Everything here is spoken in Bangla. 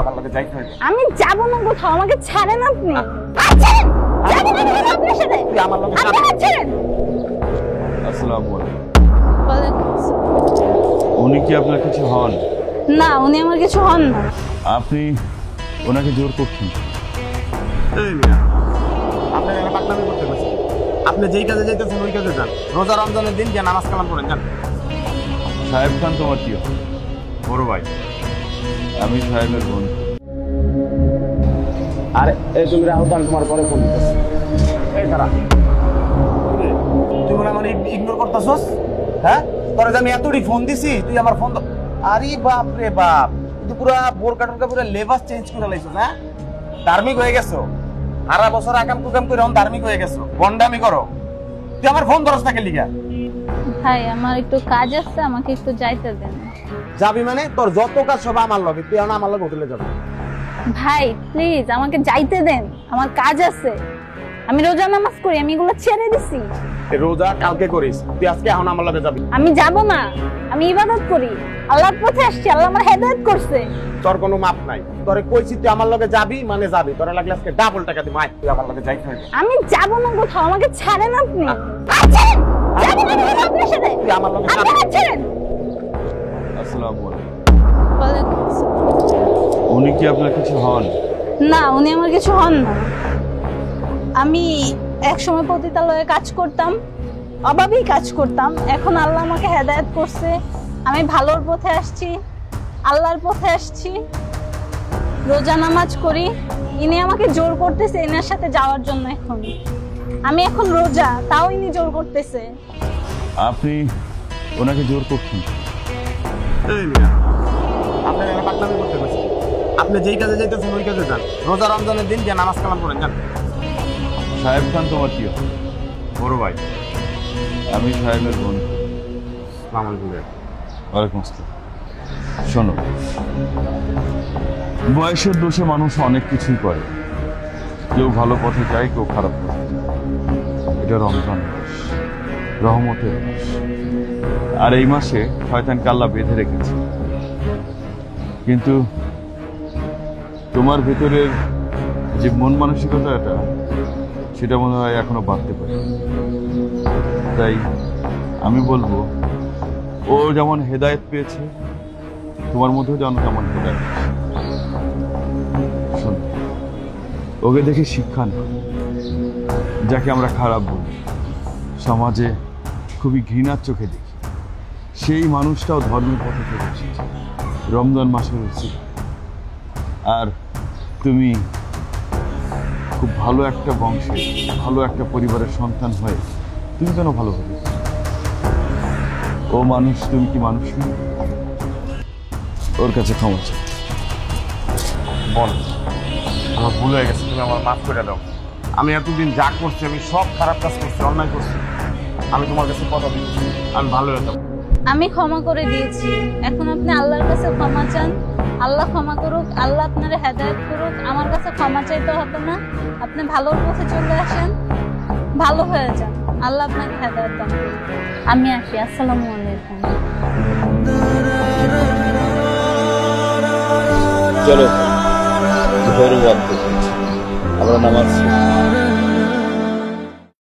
আমার লগে যাইতে হবে। আমি যাব না কোথাও, আমাকে ছাড়েন আপনি। তুই আমার লগে ছাড়েন। আসসালামু আলাইকুম। ওয়ালাইকুম আসসালাম। উনি কি আপনার কিছু হন? না, উনি আমার কিছু হন না। আপনি ওনাকে জোর করছেন? এই মিয়া, আপনি এখানে পাকনামি করতে বসে। আপনি যেই কাজে যাইতেছেন ওই কাজে যান। রোজা রমজানের দিন গিয়ে নামাজ কালাম করেন, যান। সাহেব খান তোমার কি হয়? বড় ভাই। আমি সাহেবের বন্ধু। আরে এই তুমি রাহুল, আমি তোমার পরে ফোন দিতেছি। এই দাঁড়া, তুই মনে আমার ইগনোর করতেছস? হ্যাঁ, তোরে যে আমি এতটি ফোন দিছি, তুই আমার ফোন। আরে বাপ রে বাপ, তুই পুরা বোরকা টোরকা পুরা লেবাস চেঞ্জ করে লাইছস। হ্যাঁ, ধার্মিক হয়ে গেছো। সারা বছর আকাম কুকাম করে ধার্মিক হয়ে গেছো, বন্ডামি করো। তুই আমার ফোন ধরস না কে লিগা? ভাই, আমার একটু কাজ আছে, আমাকে একটু যাইতে দেন। যাবি মানে? তোর যত কাজ সব আমার লগে, তুই এখন আমার লগে হোটেলে যাবি। ভাই প্লিজ আমাকে যাইতে দেন, আমার কাজ আছে। আমি রোজা নামাজ করি, আমি এগুলো ছেড়ে দিছি। রোজা কালকে করিস, তুই আজকে এখন আমার লগে যাবি। আমি যাব না, আমি ইবাদত করি, আল্লাহর পথে আসছি, আল্লাহ আমার হেদায়েত করছে। তোর কোনো মাপ নাই। তোরে কইছি তুই আমার লগে যাবি মানে যাবি। তোরা লাগলে আজকে ডাবল টাকা দিই। মাই, তুই আমার লগে যাইতে হবে। আমি যাব না কোথাও, আমাকে ছাড়েন আপনি। তুই আমার লগে যাবি। আসসালামু আলাইকুম। ওয়ালাইকুম আসসালাম। উনি কি আপনার কিছু হন? না, উনি আমার কিছু হন না। আমি একসময় পতিতালয়ে কাজ করতাম, অভাবেই কাজ করতাম। এখন আল্লাহ আমাকে হেদায়েত করছে, আমি ভালোর পথে আসছি, আল্লাহর পথে আসছি, রোজা নামাজ করি। ইনি আমাকে জোর করতেছে এনার সাথে যাওয়ার জন্য। এখন আমি এখন রোজা, তাও ইনি জোর করতেছে। আপনি ওনাকে জোর করছেন? এই মিয়া, আপনি এখানে পাকনামি করতে বসে। আপনি যেই কাজে যাইতেছেন ওই কাজে যান। রোজা রমজানের দিন গিয়ে নামাজ কালাম করেন, যান। সাহেব খান তোমার কি হয়? বড় ভাই। আমি সাহেবের বন্ধু। আসসালামু আলাইকুম। ওয়ালাইকুম আসসালাম। শোনো, বয়সের দোষে মানুষ অনেক কিছুই করে। কেউ ভালো পথে যায়, কেউ খারাপ পথে যায়। এটা রমজান মাস, রহমতের মাস। আর এই মাসে শয়তানকে আল্লাহ বেঁধে রেখেছে। কিন্তু তোমার ভেতরের যে মন মানসিকতাটা, সেটা মনে হয় এখনো বাড়তে পারে। তাই আমি বলবো, ও যেমন হেদায়েত পেয়েছে, তোমার মধ্যেও যেন তেমন হেদায়েত আছে। শোনো, ওকে দেখে শিক্ষা নেই। যাকে আমরা খারাপ বলি, সমাজে খুবই ঘৃণার চোখে দেখি, সেই মানুষটাও ধর্মের পথে চলে এসেছে রমজান মাসের উচিত। আর তুমি খুব ভালো একটা বংশে, ভালো একটা পরিবারের সন্তান হয়ে তুমি কেন ভালো হবে? ও মানুষ, তুমি কি মানুষ না? ওর কাছে ক্ষমা চাও। বল, আমার ভুল হয়ে গেছে, তুমি আমার মাফ করে দাও। আমি এতদিন যা করছি, আমি সব খারাপ কাজ করছি, অন্যায় করছি। আমি তোমার কাছে কথা দিচ্ছি, আমি ভালো হয়ে যাবো। আমি ক্ষমা করে দিয়েছি, এখন আপনি আল্লাহর কাছে ক্ষমা চান, আল্লাহ ক্ষমা করুক, আল্লাহ আপনারে হেদায়েত করুক। আমার কাছে ক্ষমা চাইতে হবে না, আপনি ভালোর পথে চলে আসেন, ভালো হয়ে যান, আল্লাহ আপনাকে হেদায়েত দান করুক। আমি আসি, আসসালামু আলাইকুম। চলো, আমরা নামাজ